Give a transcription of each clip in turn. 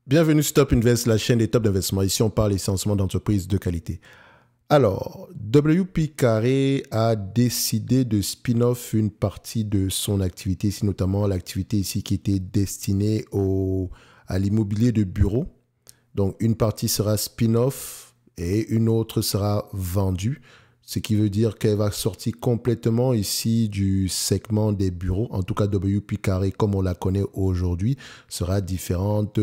Bienvenue sur Top Invest, la chaîne des top d'investissement. Ici, on parle essentiellement d'entreprises de qualité. Alors, WP Carré a décidé de spin-off une partie de son activité ici, notamment l'activité ici qui était destinée à l'immobilier de bureau. Donc, une partie sera spin-off et une autre sera vendue. Ce qui veut dire qu'elle va sortir complètement ici du segment des bureaux. En tout cas, WP Carré, comme on la connaît aujourd'hui, sera différente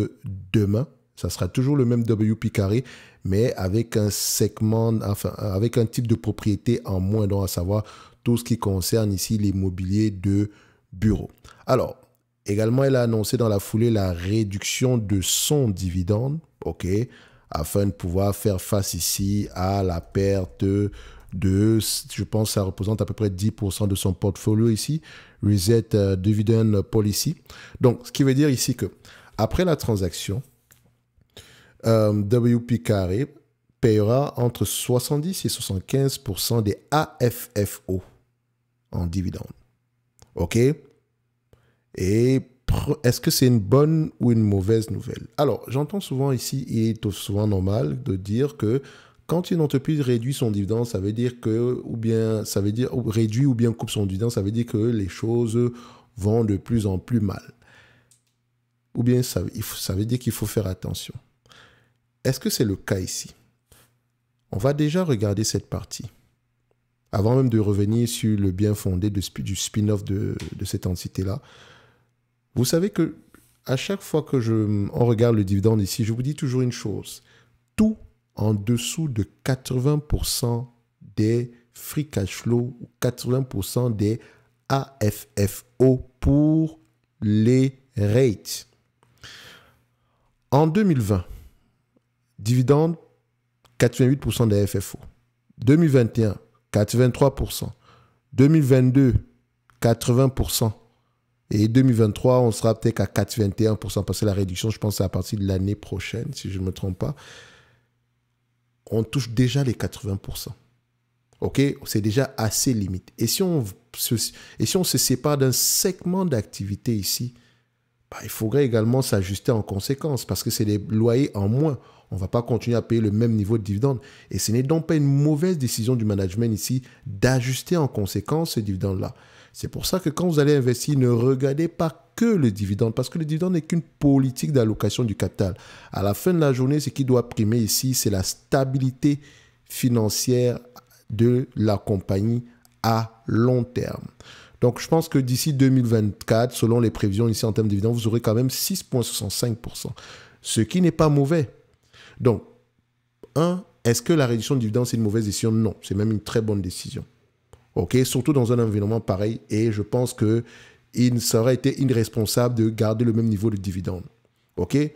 demain. Ça sera toujours le même WP Carré, mais avec un segment, enfin, avec un type de propriété en moins, donc à savoir tout ce qui concerne ici l'immobilier de bureau. Alors, également, elle a annoncé dans la foulée la réduction de son dividende, ok, afin de pouvoir faire face ici à la perte je pense que ça représente à peu près 10% de son portfolio ici, Reset Dividend Policy. Donc, ce qui veut dire ici que après la transaction, WP Carré payera entre 70 et 75% des AFFO en dividende. OK? Et est-ce que c'est une bonne ou une mauvaise nouvelle? Alors, j'entends souvent ici, il est souvent normal de dire que quand une entreprise réduit son dividende, ça veut dire que, ou bien, ça veut dire, ou réduit ou bien coupe son dividende, ça veut dire que les choses vont de plus en plus mal. Ou bien, ça veut dire qu'il faut faire attention. Est-ce que c'est le cas ici? On va déjà regarder cette partie. Avant même de revenir sur le bien fondé du spin-off de cette entité-là. Vous savez que à chaque fois que on regarde le dividende ici, je vous dis toujours une chose. Tout en dessous de 80% des free cash flow ou 80% des AFFO pour les rates. En 2020, dividende 88% des FFO. 2021, 83%. 2022, 80%. Et 2023, on sera peut-être à 4,21% parce que la réduction, je pense, c'est à partir de l'année prochaine, si je ne me trompe pas. On touche déjà les 80%. OK? C'est déjà assez limite. Et si on se sépare d'un segment d'activité ici, il faudrait également s'ajuster en conséquence parce que c'est des loyers en moins. On ne va pas continuer à payer le même niveau de dividende. Et ce n'est donc pas une mauvaise décision du management ici d'ajuster en conséquence ce dividende-là. C'est pour ça que quand vous allez investir, ne regardez pas que le dividende, parce que le dividende n'est qu'une politique d'allocation du capital. À la fin de la journée, ce qui doit primer ici, c'est la stabilité financière de la compagnie à long terme. Donc, je pense que d'ici 2024, selon les prévisions ici en termes de dividendes, vous aurez quand même 6,65%, ce qui n'est pas mauvais. Donc, est-ce que la réduction de dividendes, c'est une mauvaise décision? Non, c'est même une très bonne décision. OK, surtout dans un environnement pareil. Et je pense qu'il serait été irresponsable de garder le même niveau de dividende. OK? Et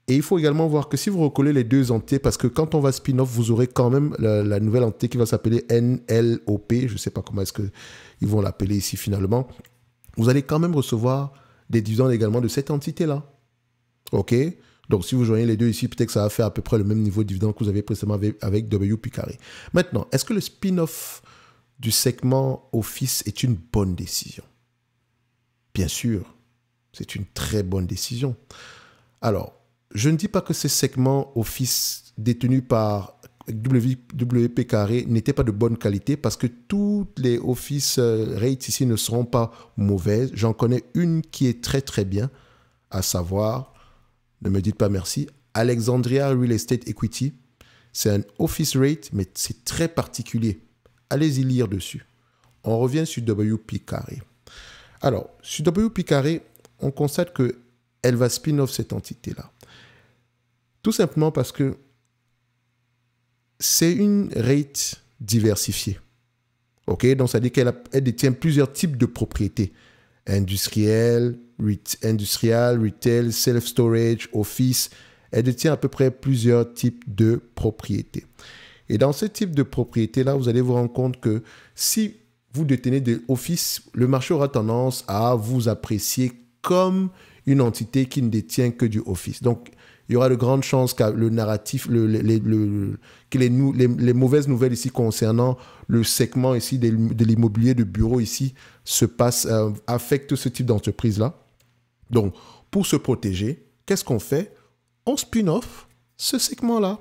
il faut également voir que si vous recollez les deux entités, parce que quand on va spin-off, vous aurez quand même la nouvelle entité qui va s'appeler NLOP. Je ne sais pas comment est-ce qu'ils vont l'appeler ici finalement. Vous allez quand même recevoir des dividendes également de cette entité-là. OK? Donc, si vous joignez les deux ici, peut-être que ça va faire à peu près le même niveau de dividende que vous avez précédemment avec WP Carré. Maintenant, est-ce que le spin-off du segment Office est une bonne décision? Bien sûr, c'est une très bonne décision. Alors, je ne dis pas que ce segment Office détenu par WP Carré n'était pas de bonne qualité parce que toutes les Office rates ici ne seront pas mauvaises. J'en connais une qui est très très bien, à savoir, ne me dites pas merci, Alexandria Real Estate Equity. C'est un Office rate, mais c'est très particulier. Allez-y lire dessus. On revient sur WP Carré. Alors, sur WP Carré, on constate qu'elle va spin-off cette entité-là. Tout simplement parce que c'est une rate diversifiée. OK? Donc, ça veut dire qu'elle détient plusieurs types de propriétés. Industriel, retail, self-storage, office. Elle détient à peu près plusieurs types de propriétés. Et dans ce type de propriété-là, vous allez vous rendre compte que si vous détenez des offices, le marché aura tendance à vous apprécier comme une entité qui ne détient que du office. Donc, il y aura de grandes chances que le narratif, que les mauvaises nouvelles ici concernant le segment ici de l'immobilier de bureau ici affectent ce type d'entreprise-là. Donc, pour se protéger, qu'est-ce qu'on fait? On spin-off ce segment-là.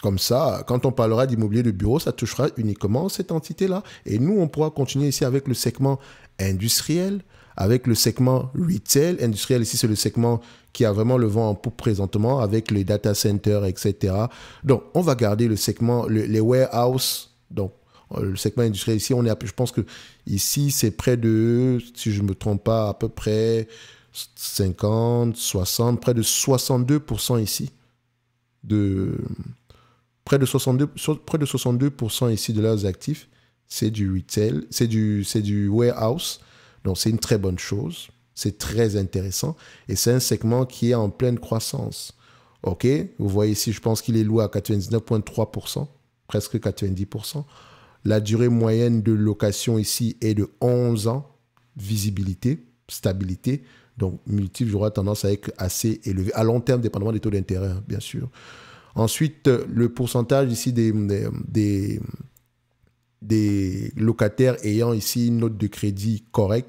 Comme ça, quand on parlera d'immobilier de bureau, ça touchera uniquement cette entité-là. Et nous, on pourra continuer ici avec le segment industriel, avec le segment retail. Industriel, ici, c'est le segment qui a vraiment le vent en poupe présentement, avec les data centers, etc. Donc, on va garder le segment, les warehouses. Donc, le segment industriel, ici, je pense que ici, c'est près de, si je ne me trompe pas, à peu près 50, 60, près de 62% ici. Près de 62% ici de leurs actifs, c'est du retail, c'est du warehouse. Donc, c'est une très bonne chose. C'est très intéressant. Et c'est un segment qui est en pleine croissance. OK? Vous voyez ici, je pense qu'il est loué à 99,3%, presque 90%. La durée moyenne de location ici est de 11 ans. Visibilité, stabilité. Donc, multiple, j'aurai tendance à être assez élevé. À long terme, dépendamment des taux d'intérêt, bien sûr. Ensuite, le pourcentage ici des locataires ayant ici une note de crédit correcte,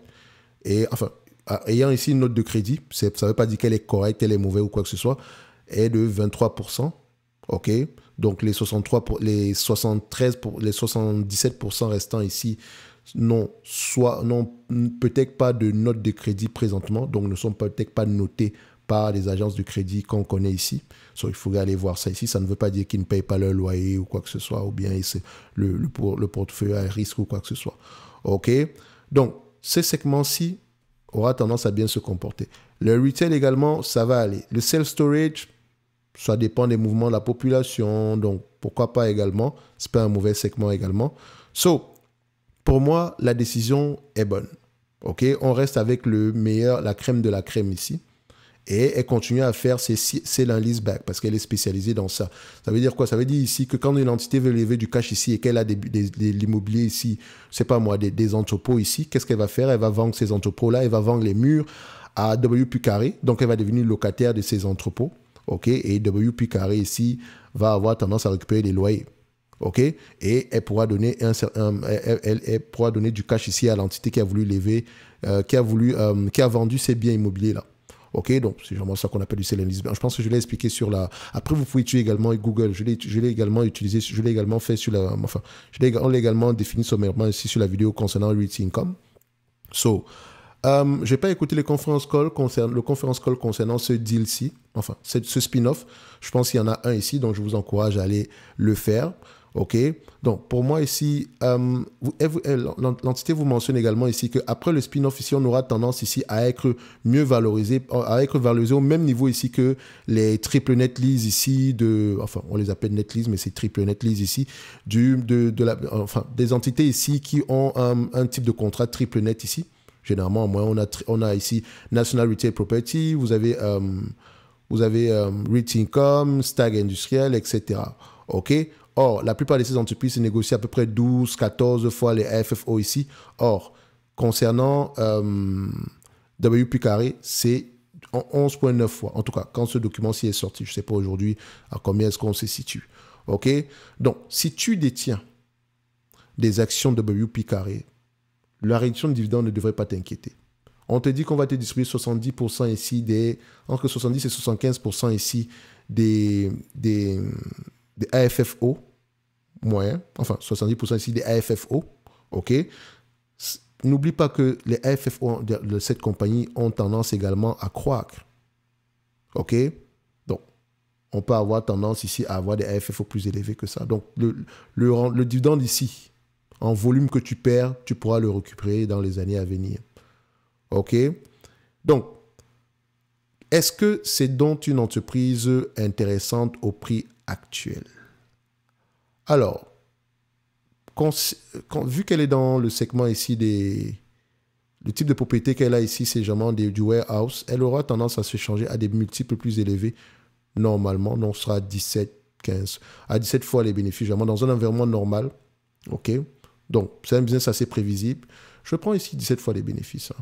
et enfin, ayant ici une note de crédit, ça ne veut pas dire qu'elle est correcte, elle est mauvaise ou quoi que ce soit, est de 23%. OK? Donc, les 77% restants ici n'ont peut-être pas de note de crédit présentement, donc ne sont peut-être pas notés par les agences de crédit qu'on connaît ici. Il faudrait aller voir ça ici. Ça ne veut pas dire qu'ils ne payent pas leur loyer ou quoi que ce soit, ou bien le portefeuille à risque ou quoi que ce soit. OK? Donc, ce segment-ci aura tendance à bien se comporter. Le retail également, ça va aller. Le self-storage, ça dépend des mouvements de la population, donc pourquoi pas également. Ce n'est pas un mauvais segment également. Pour moi, la décision est bonne. OK? On reste avec le meilleur, la crème de la crème ici. Et elle continue à faire ses leaseback parce qu'elle est spécialisée dans ça. Ça veut dire quoi? Ça veut dire ici que quand une entité veut lever du cash ici et qu'elle a de l'immobilier ici, c'est pas moi, des entrepôts ici, qu'est-ce qu'elle va faire? Elle va vendre ces entrepôts-là, elle va vendre les murs à W plus carré, donc elle va devenir locataire de ces entrepôts. OK? Et W plus carré ici va avoir tendance à récupérer des loyers. OK? Et elle pourra donner elle pourra donner du cash ici à l'entité qui a voulu lever, qui a vendu ses biens immobiliers-là. OK, donc c'est vraiment ça qu'on appelle du sell and leaseback. Je pense que je l'ai expliqué sur la... Après, vous pouvez utiliser également Google. Je l'ai également utilisé, je l'ai également fait sur la... Enfin, on l'a également défini sommairement ici sur la vidéo concernant REIT Income. Je n'ai pas écouté le conference call concernant ce deal-ci, enfin, ce spin-off. Je pense qu'il y en a un ici, donc je vous encourage à aller le faire. OK? Donc, pour moi ici, l'entité vous mentionne également ici qu'après le spin-off ici, on aura tendance ici à être mieux valorisé, au même niveau ici que les triple net lease ici, enfin, on les appelle net lease, mais c'est triple net lease ici, des entités ici qui ont un type de contrat triple net ici. Généralement, on a ici National Retail Property, vous avez REIT Income, Stag Industriel, etc. OK? Or, la plupart de ces entreprises se négocient à peu près 12, 14 fois les AFFO ici. Or, concernant W plus carré, c'est 11,9 fois. En tout cas, quand ce document-ci est sorti, je ne sais pas aujourd'hui à combien est-ce qu'on se situe. OK? Donc, si tu détiens des actions W plus carré, la réduction de dividendes ne devrait pas t'inquiéter. On te dit qu'on va te distribuer 70% ici, entre 70 et 75% ici des AFFO moyens, enfin 70% ici des AFFO, OK? N'oublie pas que les AFFO de cette compagnie ont tendance également à croître, OK? Donc, on peut avoir tendance ici à avoir des AFFO plus élevés que ça. Donc, le dividende ici, en volume que tu perds, tu pourras le récupérer dans les années à venir, OK? Donc, est-ce que c'est donc une entreprise intéressante au prix actuel? Alors, vu qu'elle est dans le segment ici le type de propriété qu'elle a ici, c'est généralement du warehouse, elle aura tendance à se changer à des multiples plus élevés. Normalement, on sera à 17, 15, à 17 fois les bénéfices, généralement dans un environnement normal. OK? Donc, c'est un business assez prévisible. Je prends ici 17 fois les bénéfices,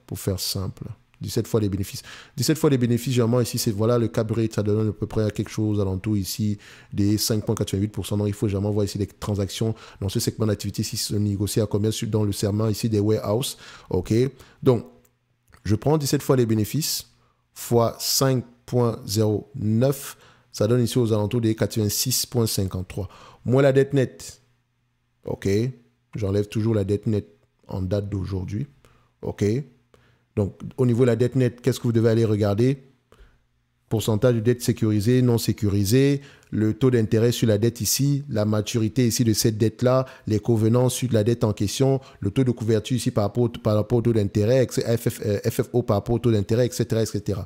pour faire simple. 17 fois les bénéfices. 17 fois les bénéfices, généralement, ici, c'est voilà le cap rate, ça donne à peu près à quelque chose alentour ici des 5,88%. Donc, il faut généralement voir ici les transactions dans ce segment d'activité, si se négocie à combien dans le serment ici des warehouses. OK? Donc, je prends 17 fois les bénéfices. fois 5,09, ça donne ici aux alentours des 86,53. Moins la dette nette. OK. J'enlève toujours la dette nette en date d'aujourd'hui. OK. Donc, au niveau de la dette nette, qu'est-ce que vous devez aller regarder? Pourcentage de dette sécurisée, non sécurisée, le taux d'intérêt sur la dette ici, la maturité ici de cette dette-là, les covenants sur la dette en question, le taux de couverture ici par rapport au taux d'intérêt, FFO par rapport au taux d'intérêt, etc., etc.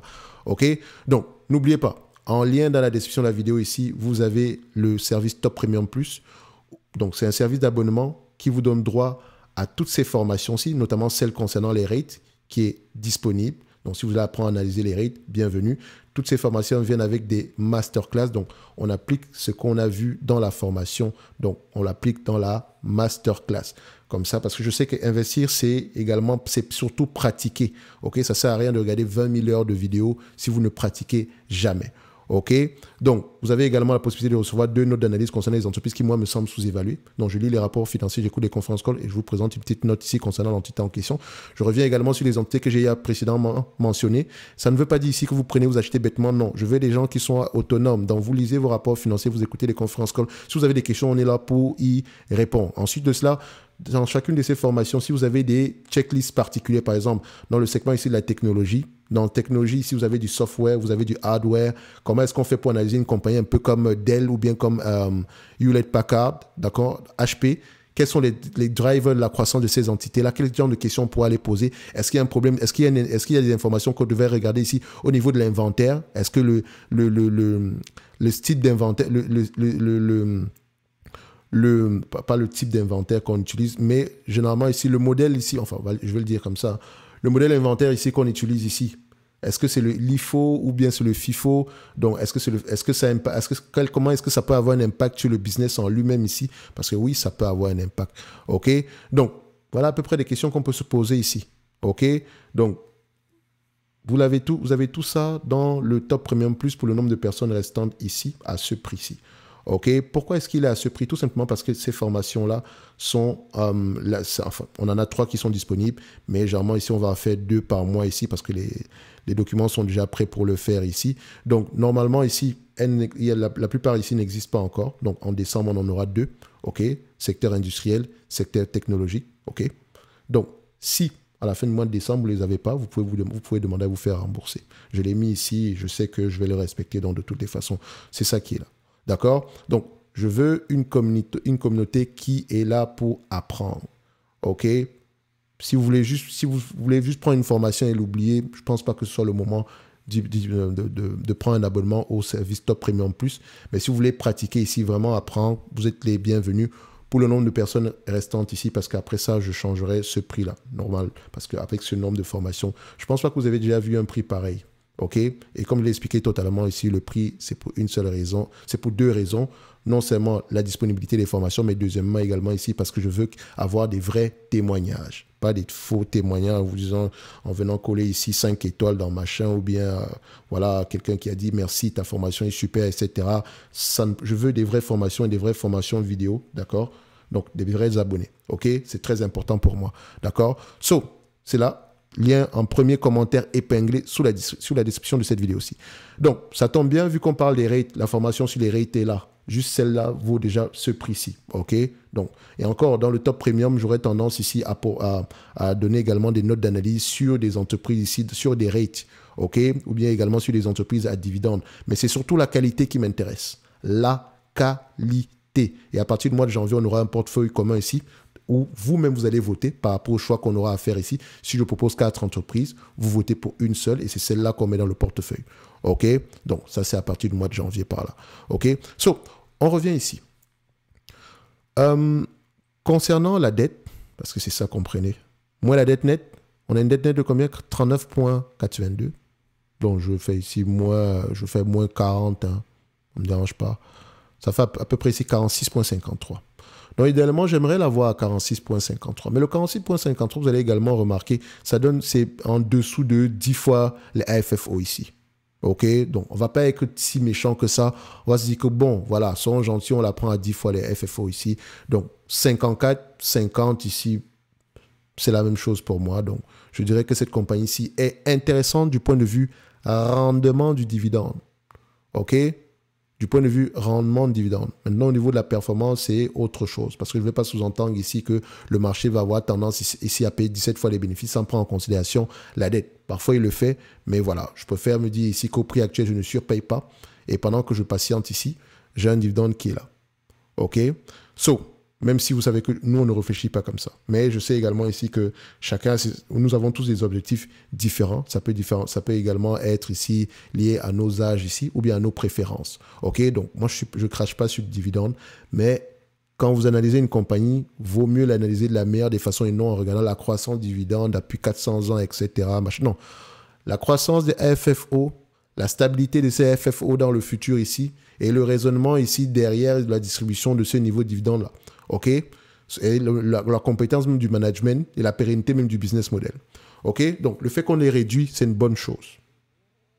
OK? Donc, n'oubliez pas, en lien dans la description de la vidéo ici, vous avez le service Top Premium Plus. Donc, c'est un service d'abonnement qui vous donne droit à toutes ces formations-ci, notamment celles concernant les rates, qui est disponible. Donc, si vous voulez apprendre à analyser les rates, bienvenue. Toutes ces formations viennent avec des masterclass. Donc, on applique ce qu'on a vu dans la formation. Donc, on l'applique dans la masterclass. Comme ça, parce que je sais qu'investir, c'est surtout pratiquer. OK? Ça ne sert à rien de regarder 20 000 heures de vidéos si vous ne pratiquez jamais. OK? Donc, vous avez également la possibilité de recevoir 2 notes d'analyse concernant les entreprises qui, moi, me semblent sous-évaluées. Donc, je lis les rapports financiers, j'écoute les conférences calls et je vous présente une petite note ici concernant l'entité en question. Je reviens également sur les entités que j'ai précédemment mentionnées. Ça ne veut pas dire ici que vous prenez, vous achetez bêtement. Non, je veux des gens qui sont autonomes. Donc, vous lisez vos rapports financiers, vous écoutez les conférences calls. Si vous avez des questions, on est là pour y répondre. Ensuite de cela, dans chacune de ces formations, si vous avez des checklists particuliers, par exemple, dans le segment ici de la technologie, dans la technologie, si vous avez du software, vous avez du hardware, comment est-ce qu'on fait pour analyser une compagnie un peu comme Dell ou bien comme Hewlett-Packard, d'accord, HP, quels sont les drivers de la croissance de ces entités-là, quel genre de questions on pourra les poser, est-ce qu'il y a un problème, est-ce qu'il y a des informations qu'on devait regarder ici au niveau de l'inventaire, est-ce que le style d'inventaire, pas le type d'inventaire qu'on utilise, mais généralement ici, le modèle ici, enfin, je vais le dire comme ça, le modèle inventaire ici qu'on utilise ici, est-ce que c'est le LIFO ou bien c'est le FIFO? Donc, comment est-ce que ça peut avoir un impact sur le business en lui-même ici? Parce que oui, ça peut avoir un impact. OK? Donc, voilà à peu près des questions qu'on peut se poser ici. OK? Donc, vous avez tout ça dans le Top Premium Plus pour le nombre de personnes restantes ici, à ce prix-ci. OK. Pourquoi est-ce qu'il est à ce prix? Tout simplement parce que ces formations-là sont... enfin, on en a 3 qui sont disponibles, mais généralement ici, on va en faire 2 par mois ici parce que les documents sont déjà prêts pour le faire ici. Donc, normalement, ici, la plupart ici n'existent pas encore. Donc, en décembre, on en aura 2. OK. Secteur industriel, secteur technologique. OK. Donc, si à la fin du mois de décembre, vous ne les avez pas, vous pouvez demander à vous faire rembourser. Je l'ai mis ici, je sais que je vais le respecter donc de toutes les façons. C'est ça qui est là. D'accord? Donc, je veux une communauté qui est là pour apprendre. OK? Si vous voulez juste prendre une formation et l'oublier, je ne pense pas que ce soit le moment de prendre un abonnement au service Top Premium Plus. Mais si vous voulez pratiquer ici, vraiment apprendre, vous êtes les bienvenus pour le nombre de personnes restantes ici, parce qu'après ça, je changerai ce prix-là, normal. Parce qu'avec ce nombre de formations, je ne pense pas que vous avez déjà vu un prix pareil. OK? Et comme je l'ai expliqué totalement ici, le prix, c'est pour une seule raison. C'est pour 2 raisons. Non seulement la disponibilité des formations, mais deuxièmement également ici, parce que je veux avoir des vrais témoignages. Pas des faux témoignages en vous disant, en venant coller ici 5 étoiles dans machin, ou bien, voilà, quelqu'un qui a dit merci, ta formation est super, etc. Je veux des vraies formations et des vraies formations vidéo, d'accord? Donc, des vrais abonnés. OK? C'est très important pour moi. D'accord? So, c'est là. Lien en premier commentaire épinglé sous la description de cette vidéo-ci. Donc, ça tombe bien, vu qu'on parle des rates, la formation sur les rates est là. Juste celle-là vaut déjà ce prix-ci. OK? Donc, et encore, dans le Top Premium, j'aurais tendance ici à donner également des notes d'analyse sur des entreprises ici, sur des rates. OK? Ou bien également sur des entreprises à dividendes. Mais c'est surtout la qualité qui m'intéresse. La qualité. Et à partir du mois de janvier, on aura un portefeuille commun ici, où vous-même, vous allez voter par rapport au choix qu'on aura à faire ici. Si je propose 4 entreprises, vous votez pour une seule et c'est celle-là qu'on met dans le portefeuille. OK? Donc, ça, c'est à partir du mois de janvier par là. OK? So, on revient ici. Concernant la dette, parce que c'est ça qu'on prenait. Moi, la dette nette, on a une dette nette de combien? 39,82. Donc, je fais ici, je fais moins 40. Hein. Ça ne me dérange pas. Ça fait à peu près ici 46,53. Donc, idéalement, j'aimerais l'avoir à 46,53. Mais le 46,53, vous allez également remarquer, c'est en dessous de 10 fois les AFFO ici. OK? Donc, on ne va pas être si méchant que ça. On va se dire que, bon, voilà, soyons gentils, on la prend à 10 fois les FFO ici. Donc, 54, 50 ici, c'est la même chose pour moi. Donc, je dirais que cette compagnie-ci est intéressante du point de vue rendement du dividende. OK? Du point de vue rendement de dividende. Maintenant, au niveau de la performance, c'est autre chose. Parce que je ne vais pas sous-entendre ici que le marché va avoir tendance ici à payer 17 fois les bénéfices sans prendre en considération la dette. Parfois, il le fait, mais voilà. Je préfère me dire ici qu'au prix actuel, je ne surpaye pas. Et pendant que je patiente ici, j'ai un dividende qui est là. OK? So, même si vous savez que nous, on ne réfléchit pas comme ça. Mais je sais également ici que nous avons tous des objectifs différents. Ça peut également être ici lié à nos âges ici ou bien à nos préférences. OK? Donc, moi, je ne crache pas sur le dividende, mais quand vous analysez une compagnie, vaut mieux l'analyser de la meilleure des façons et non en regardant la croissance du dividende depuis 400 ans, etc. Non. La croissance des FFO, la stabilité de ces FFO dans le futur ici et le raisonnement ici derrière la distribution de ce niveau de dividende-là. OK? Et la compétence même du management et la pérennité même du business model. OK? Donc, le fait qu'on les réduit, c'est une bonne chose.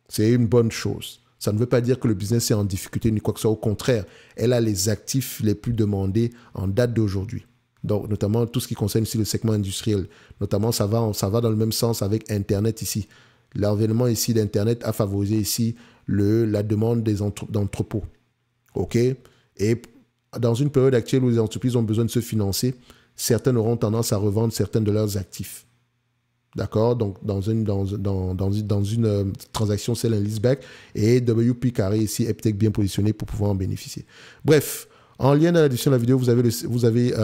C'est une bonne chose. Ça ne veut pas dire que le business est en difficulté ni quoi que ce soit. Au contraire, elle a les actifs les plus demandés en date d'aujourd'hui. Donc, notamment tout ce qui concerne ici le segment industriel. Notamment, ça va dans le même sens avec Internet ici. L'avènement ici d'Internet a favorisé ici la demande d'entrepôts. OK? Et dans une période actuelle où les entreprises ont besoin de se financer, certaines auront tendance à revendre certains de leurs actifs. D'accord? Donc, dans une transaction sell and leaseback, et WP Carré ici est peut-être bien positionné pour pouvoir en bénéficier. Bref, en lien dans la description de la vidéo, vous avez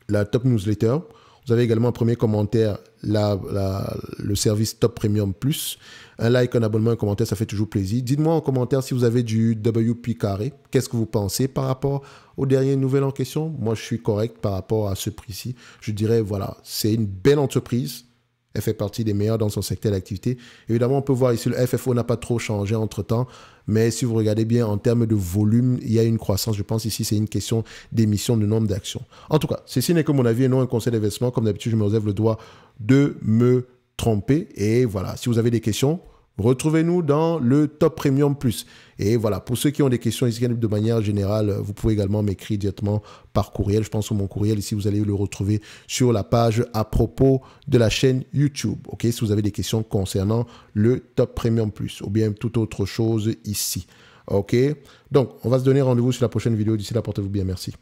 la Top Newsletter. Vous avez également un premier commentaire, le service Top Premium Plus. Un like, un abonnement, un commentaire, ça fait toujours plaisir. Dites-moi en commentaire si vous avez du WP Carré. Qu'est-ce que vous pensez par rapport aux dernières nouvelles en question? Moi, je suis correct par rapport à ce prix-ci. Je dirais, voilà, c'est une belle entreprise. Elle fait partie des meilleures dans son secteur d'activité. Évidemment, on peut voir ici, le FFO n'a pas trop changé entre-temps. Mais si vous regardez bien, en termes de volume, il y a une croissance. Je pense ici, c'est une question d'émission de nombre d'actions. En tout cas, ceci n'est que mon avis et non un conseil d'investissement. Comme d'habitude, je me réserve le droit de me tromper. Et voilà, si vous avez des questions, retrouvez-nous dans le Top Premium Plus. Et voilà, pour ceux qui ont des questions ici de manière générale, vous pouvez également m'écrire directement par courriel. Je pense que mon courriel ici, vous allez le retrouver sur la page à propos de la chaîne YouTube. OK, si vous avez des questions concernant le Top Premium Plus ou bien toute autre chose ici. OK, donc on va se donner rendez-vous sur la prochaine vidéo. D'ici là, portez-vous bien. Merci.